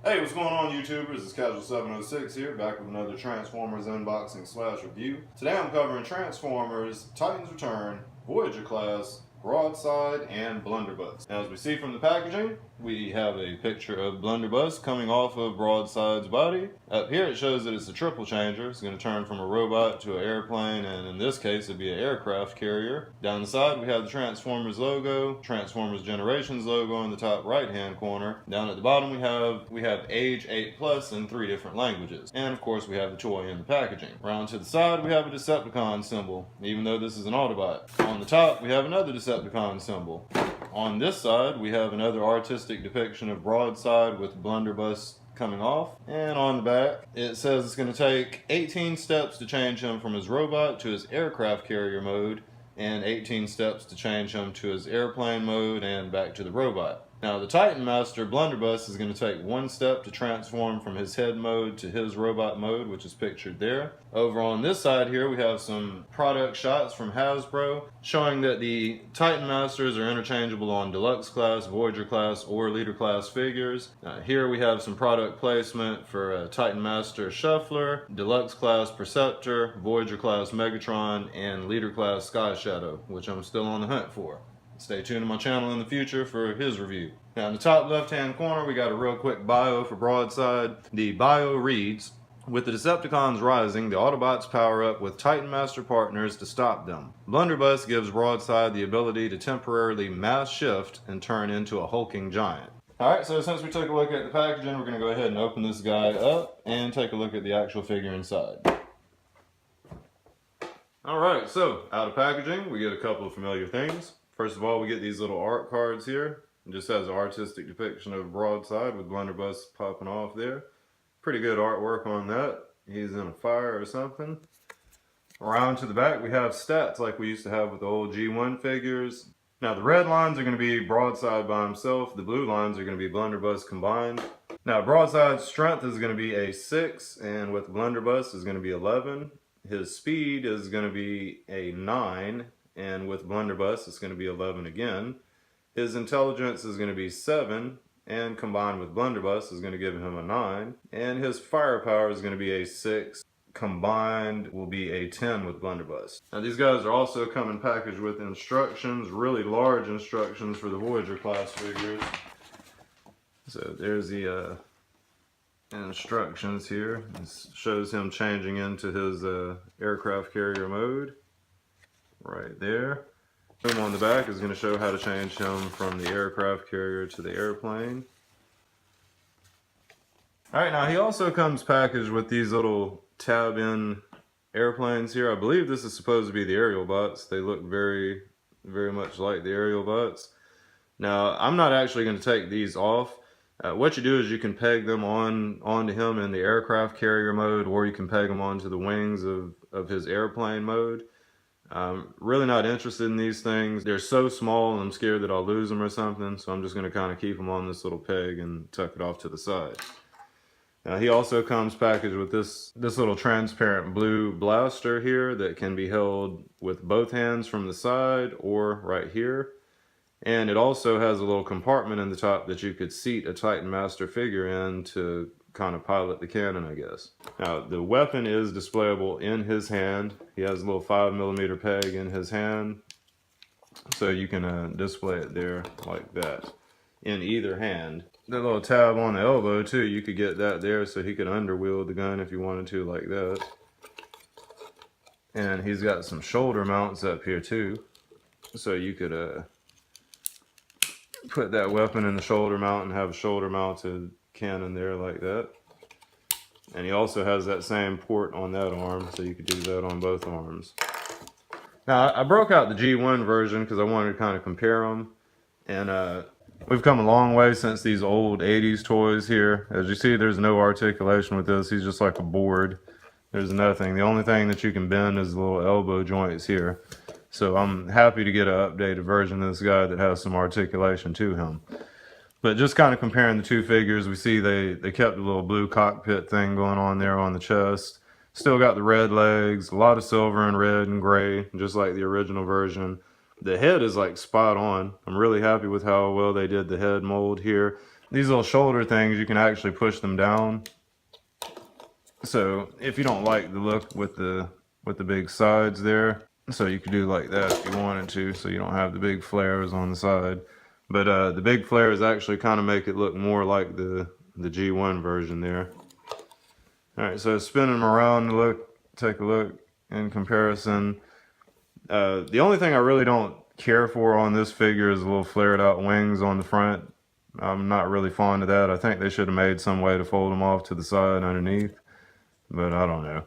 Hey, what's going on, YouTubers? It's Casual706 here, back with another Transformers unboxing / review. Today I'm covering Transformers, Titans Return, Voyager Class, Broadside, and Blunderbuss. Now, as we see from the packaging, we have a picture of Blunderbuss coming off of Broadside's body. Up here it shows that it's a triple changer. It's going to turn from a robot to an airplane, and in this case it'd be an aircraft carrier. Down the side we have the Transformers logo, Transformers Generations logo in the top right hand corner. Down at the bottom we have age 8+ in 3 different languages. And of course we have the toy in the packaging. Around to the side we have a Decepticon symbol, even though this is an Autobot. On the top we have another Decepticon symbol. On this side we have another artistic depiction of Broadside with Blunderbuss coming off, and on the back it says it's going to take 18 steps to change him from his robot to his aircraft carrier mode, and 18 steps to change him to his airplane mode and back to the robot. Now the Titan Master Blunderbuss is going to take 1 step to transform from his head mode to his robot mode, which is pictured there. Over on this side here we have some product shots from Hasbro showing that the Titan Masters are interchangeable on Deluxe Class, Voyager Class, or Leader Class figures. Here we have some product placement for Titan Master Shuffler, Deluxe Class Perceptor, Voyager Class Megatron, and Leader Class Sky Shadow, which I'm still on the hunt for. Stay tuned to my channel in the future for his review. Now in the top left hand corner we got a real quick bio for Broadside. The bio reads, "With the Decepticons rising, the Autobots power up with Titan Master partners to stop them. Blunderbuss gives Broadside the ability to temporarily mass shift and turn into a hulking giant." Alright, so since we took a look at the packaging, we're going to go ahead and open this guy up and take a look at the actual figure inside. Alright, so out of packaging we get a couple of familiar things. First of all, we get these little art cards here. It just has an artistic depiction of Broadside with Blunderbuss popping off there. Pretty good artwork on that. He's in a fire or something. Around to the back, we have stats like we used to have with the old G1 figures. Now, the red lines are going to be Broadside by himself. The blue lines are going to be Blunderbuss combined. Now, Broadside's strength is going to be a 6, and with Blunderbuss is going to be 11. His speed is going to be a 9. And with Blunderbuss, it's going to be 11 again. His intelligence is going to be 7, and combined with Blunderbuss is going to give him a 9. And his firepower is going to be a 6, combined will be a 10 with Blunderbuss. Now these guys are also coming packaged with instructions, really large instructions for the Voyager class figures. So there's the instructions here. This shows him changing into his aircraft carrier mode. Right there. On the back is going to show how to change him from the aircraft carrier to the airplane. Alright, now he also comes packaged with these little tab-in airplanes here. I believe this is supposed to be the aerial bots. They look very, very much like the aerial bots. Now, I'm not actually going to take these off. What you do is you can peg them onto him in the aircraft carrier mode, or you can peg them onto the wings of his airplane mode. I'm really not interested in these things. They're so small and I'm scared that I'll lose them or something, so I'm just going to kind of keep them on this little peg and tuck it off to the side. Now he also comes packaged with this little transparent blue blaster here that can be held with both hands from the side or right here. And it also has a little compartment in the top that you could seat a Titan Master figure in to kind of pilot the cannon, I guess. Now the weapon is displayable in his hand. He has a little 5mm peg in his hand, so you can display it there like that in either hand. That little tab on the elbow too, you could get that there so he could underwield the gun if you wanted to, like that. And he's got some shoulder mounts up here too, so you could put that weapon in the shoulder mount and have a shoulder mounted cannon there like that. And he also has that same port on that arm, so you could do that on both arms. Now I broke out the G1 version because I wanted to kind of compare them, and we've come a long way since these old 80s toys here. As you see, there's no articulation with this. He's just like a board. There's nothing. The only thing that you can bend is the little elbow joints here. So I'm happy to get an updated version of this guy that has some articulation to him. But just kind of comparing the two figures, we see they kept a little blue cockpit thing going on there on the chest. Still got the red legs, a lot of silver and red and gray, just like the original version. The head is like spot on. I'm really happy with how well they did the head mold here. these little shoulder things, you can actually push them down. So if you don't like the look with the big sides there, so you could do like that if you wanted to, so you don't have the big flares on the side. But the big flares actually kind of make it look more like the G1 version there. All right, so spinning them around to look, take a look in comparison. The only thing I really don't care for on this figure is the little flared out wings on the front. I'm not really fond of that. I think they should have made some way to fold them off to the side underneath, but I don't know.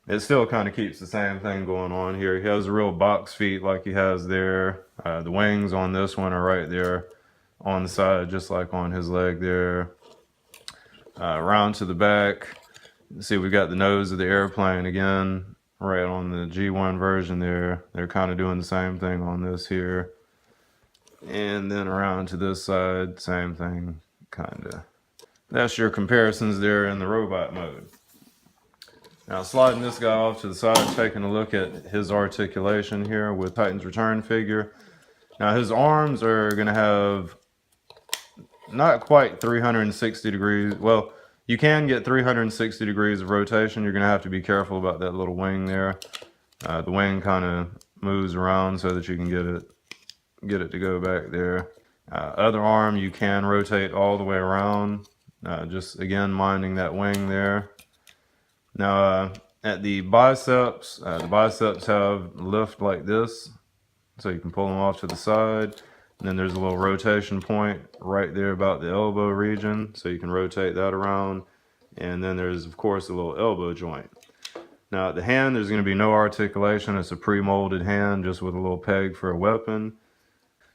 It still kind of keeps the same thing going on here. He has real box feet like he has there. The wings on this one are right there on the side, just like on his leg there. Around to the back. See, we got the nose of the airplane again, right on the G1 version there. They're kind of doing the same thing on this here. And then around to this side, same thing, kind of. That's your comparisons there in the robot mode. Now sliding this guy off to the side, taking a look at his articulation here with Titan's Return figure. Now his arms are going to have not quite 360 degrees. Well, you can get 360 degrees of rotation. You're going to have to be careful about that little wing there. The wing kind of moves around so that you can get it to go back there. Other arm you can rotate all the way around. Just again minding that wing there. Now at the biceps have lift like this, so you can pull them off to the side. And then there's a little rotation point right there about the elbow region, so you can rotate that around. And then there's of course a little elbow joint. Now at the hand, there's going to be no articulation. It's a pre-molded hand just with a little peg for a weapon.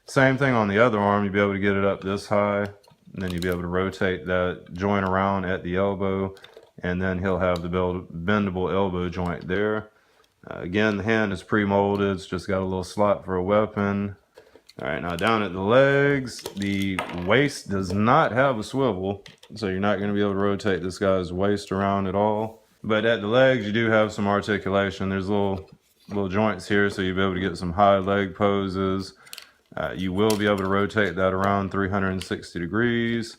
Same thing on the other arm. You'll be able to get it up this high, and then you'll be able to rotate that joint around at the elbow. And then he'll have the bendable elbow joint there. Again, the hand is pre-molded. It's just got a little slot for a weapon. All right, now down at the legs, the waist does not have a swivel, so you're not going to be able to rotate this guy's waist around at all. But at the legs, you do have some articulation. There's little joints here, so you'll be able to get some high leg poses. You will be able to rotate that around 360 degrees.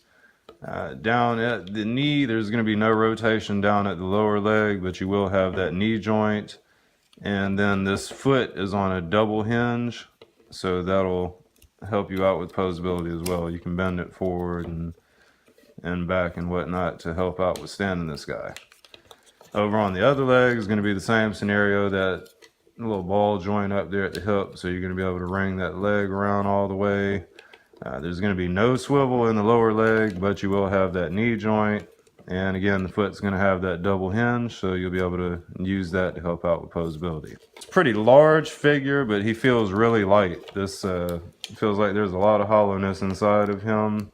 Down at the knee, there's going to be no rotation down at the lower leg, but you will have that knee joint. And then this foot is on a double hinge, so that'll help you out with posability as well. You can bend it forward and back and whatnot to help out with standing this guy. Over on the other leg is going to be the same scenario, that little ball joint up there at the hip, so you're going to be able to wring that leg around all the way. There's going to be no swivel in the lower leg, but you will have that knee joint. And again, the foot's going to have that double hinge, so you'll be able to use that to help out with posability. It's a pretty large figure, but he feels really light. This feels like there's a lot of hollowness inside of him.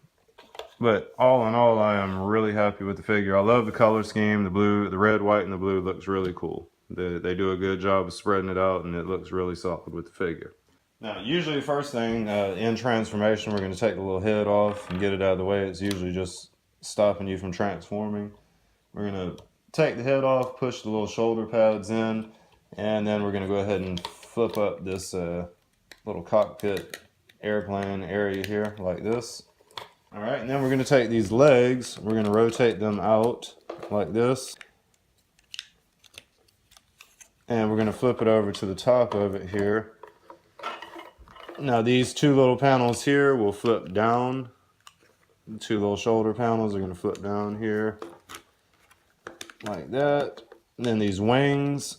But all in all, I am really happy with the figure. I love the color scheme. The blue, the red, white, and the blue looks really cool. They do a good job of spreading it out, and it looks really solid with the figure. Now, usually first thing in transformation, we're going to take the little head off and get it out of the way. It's usually just stopping you from transforming. We're going to take the head off, push the little shoulder pads in, and then we're going to go ahead and flip up this little cockpit airplane area here like this. All right, and then we're going to take these legs, we're going to rotate them out like this. And we're going to flip it over to the top of it here. Now these two little panels here will flip down. The two little shoulder panels are going to flip down here like that. And then these wings,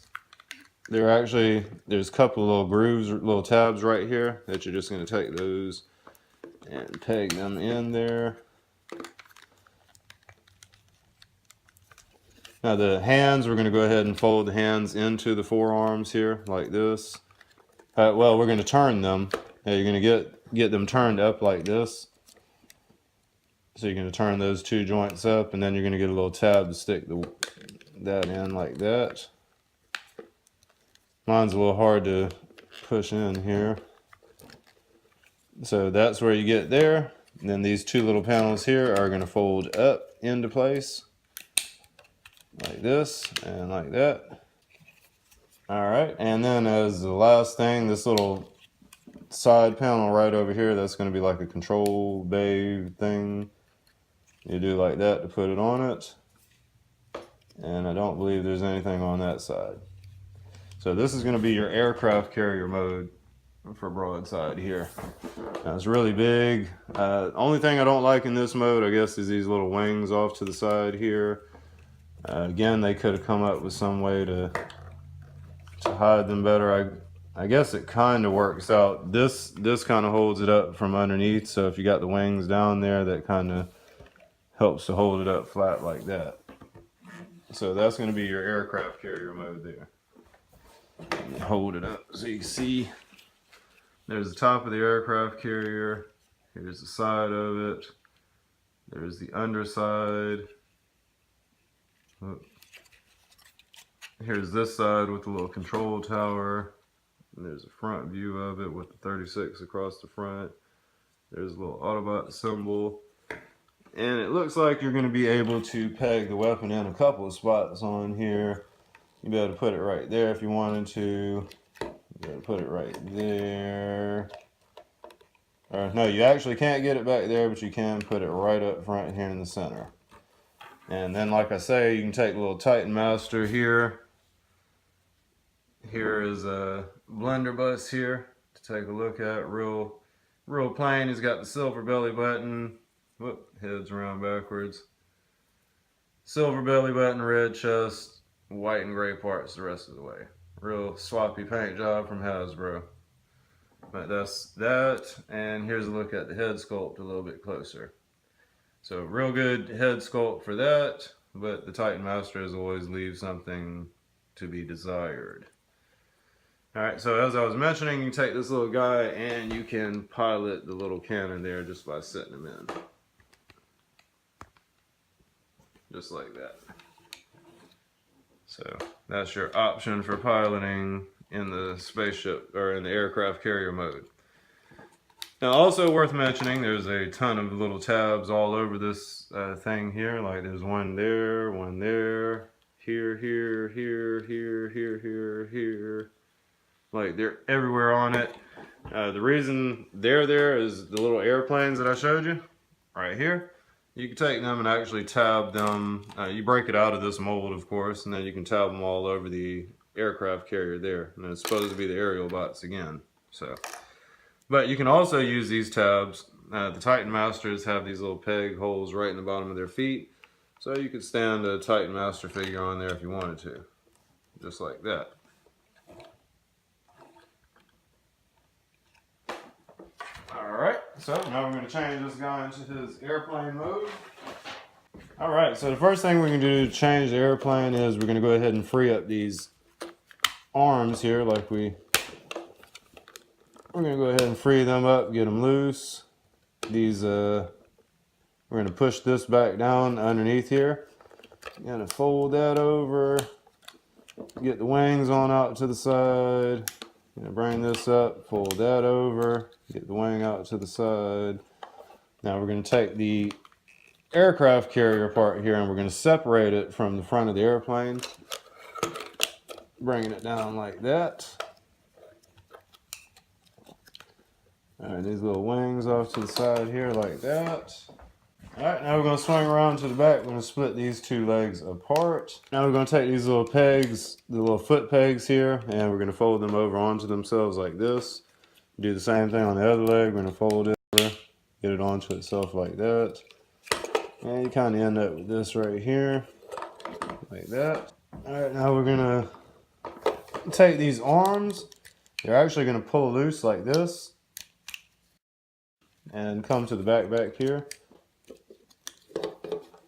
there's a couple of little grooves, little tabs right here that you're just going to take those and peg them in there. Now the hands, we're going to go ahead and fold the hands into the forearms here like this. Well, we're going to turn them. You're going to get them turned up like this. So you're going to turn those two joints up, and then you're going to get a little tab to stick that in like that. Mine's a little hard to push in here. So that's where you get there. And then these two little panels here are going to fold up into place like this and like that. All right, and then as the last thing, this little side panel right over here, that's going to be like a control bay thing. You do like that to put it on it. And I don't believe there's anything on that side. So this is going to be your aircraft carrier mode for Broadside here. Now it's really big. Only thing I don't like in this mode, I guess, is these little wings off to the side here. Again, they could have come up with some way to hide them better. I guess it kind of works out. This kind of holds it up from underneath, so if you got the wings down there, that kind of helps to hold it up flat like that. So that's going to be your aircraft carrier mode there. Hold it up so you can see. There's the top of the aircraft carrier. Here's the side of it. There's the underside. Here's this side with the little control tower. And there's a front view of it with the 36 across the front. There's a little Autobot symbol. And it looks like you're going to be able to peg the weapon in a couple of spots on here. You'll be able to put it right there if you wanted to. You'll be able to put it right there. Or no, you actually can't get it back there, but you can put it right up front here in the center. And then, like I say, you can take the little Titan Master here. Here is a blunderbuss here to take a look at. Real plain. He's got the silver belly button. Whoop, head's around backwards. Silver belly button, red chest, white and gray parts the rest of the way. Real swappy paint job from Hasbro. But that's that, and here's a look at the head sculpt a little bit closer. So real good head sculpt for that, but the Titan Masters always leave something to be desired. Alright, so as I was mentioning, you can take this little guy and you can pilot the little cannon there just by setting him in. Just like that. So that's your option for piloting in the spaceship or in the aircraft carrier mode. Now, also worth mentioning, there's a ton of little tabs all over this thing here. Like there's one there, here, here, here, here, here, here, here. Like they're everywhere on it. The reason they're there is the little airplanes that I showed you right here. You can take them and actually tab them. You break it out of this mold, of course, and then you can tab them all over the aircraft carrier there. And it's supposed to be the aerial bots again. So, but you can also use these tabs. The Titan Masters have these little peg holes right in the bottom of their feet. So you could stand a Titan Master figure on there if you wanted to. Just like that. Alright, so now we're going to change this guy into his airplane mode. Alright, so the first thing we're going to do to change the airplane is we're going to go ahead and free up these arms here like we're going to go ahead and free them up, get them loose. These, we're going to push this back down underneath here. Going to fold that over, get the wings on out to the side. Going to bring this up, fold that over, get the wing out to the side. Now we're going to take the aircraft carrier part here and we're going to separate it from the front of the airplane. Bringing it down like that. Alright, these little wings off to the side here like that. Alright, now we're going to swing around to the back. We're going to split these two legs apart. Now we're going to take these little pegs, the little foot pegs here, and we're going to fold them over onto themselves like this. Do the same thing on the other leg. We're going to fold it over, get it onto itself like that. And you kind of end up with this right here, like that. Alright, now we're going to take these arms. They're actually going to pull loose like this. And come to the back here.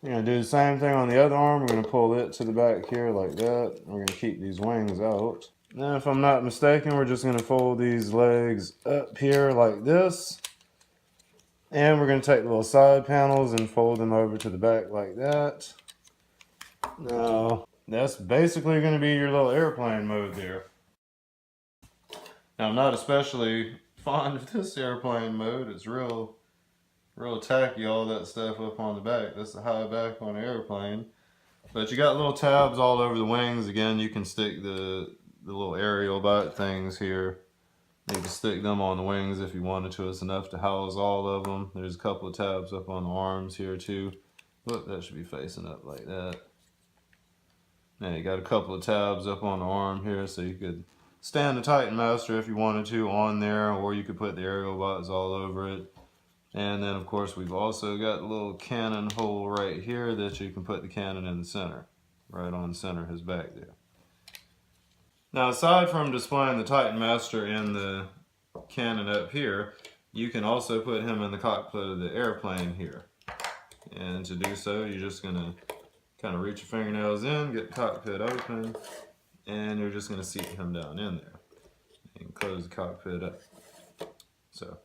We're going to do the same thing on the other arm. We're going to pull it to the back here like that. We're going to keep these wings out. Now, if I'm not mistaken, we're just going to fold these legs up here like this. And we're going to take the little side panels and fold them over to the back like that. Now, that's basically going to be your little airplane mode there. Now, I'm not especially fond of this airplane mode. It's real tacky, all that stuff up on the back. That's the high back on the airplane. But you got little tabs all over the wings. Again, you can stick the little aerial bot things here. You can stick them on the wings if you wanted to. It's enough to house all of them. There's a couple of tabs up on the arms here too. Whoop, that should be facing up like that. Now you got a couple of tabs up on the arm here, so you could stand the Titan Master if you wanted to on there, or you could put the aerial box all over it. And then of course we've also got a little cannon hole right here that you can put the cannon in the center, right on the center of his back there. Now aside from displaying the Titan Master and the cannon up here, you can also put him in the cockpit of the airplane here. And to do so, you're just going to kind of reach your fingernails in, get the cockpit open, and you're just going to seat him down in there. And close the cockpit up. So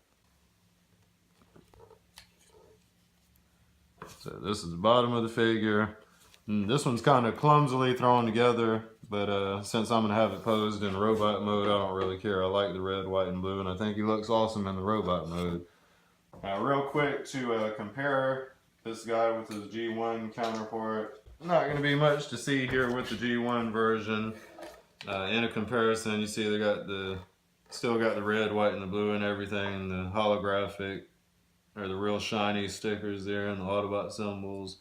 this is the bottom of the figure. And this one's kind of clumsily thrown together, but since I'm going to have it posed in robot mode, I don't really care. I like the red, white, and blue, and I think he looks awesome in the robot mode. Now real quick to compare this guy with his G1 counterpart. Not going to be much to see here with the G1 version. In a comparison, you see they got still got the red, white, and the blue and everything, the holographic, or the real shiny stickers there and the Autobot symbols.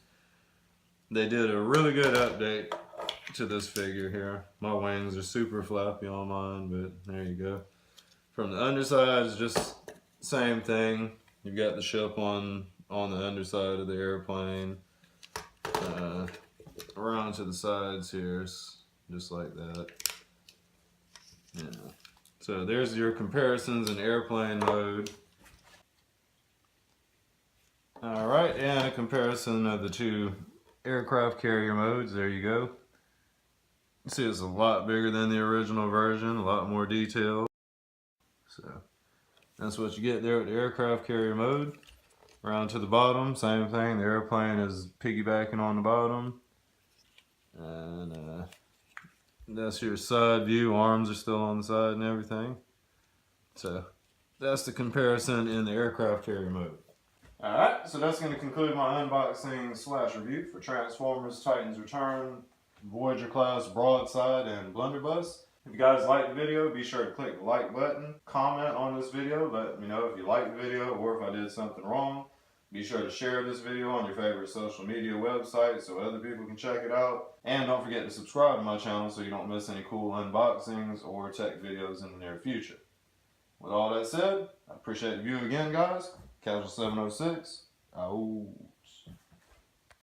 They did a really good update to this figure here. My wings are super flappy on mine, but there you go. From the underside, it's just same thing. You've got the ship on the underside of the airplane. Around to the sides here, just like that. Yeah. So there's your comparisons in airplane mode. Alright, and a comparison of the two aircraft carrier modes. There you go. You see it's a lot bigger than the original version, a lot more detail. So that's what you get there with the aircraft carrier mode. Around to the bottom, same thing. The airplane is piggybacking on the bottom. And that's your side view. Arms are still on the side and everything. So that's the comparison in the aircraft carrier mode. Alright, so that's going to conclude my unboxing / review for Transformers Titans Return, Voyager Class Broadside, and Blunderbuss. If you guys liked the video, be sure to click the like button, comment on this video, let me know if you liked the video or if I did something wrong. Be sure to share this video on your favorite social media website so other people can check it out. And don't forget to subscribe to my channel so you don't miss any cool unboxings or tech videos in the near future. With all that said, I appreciate the view again, guys. Casual 706. Oh.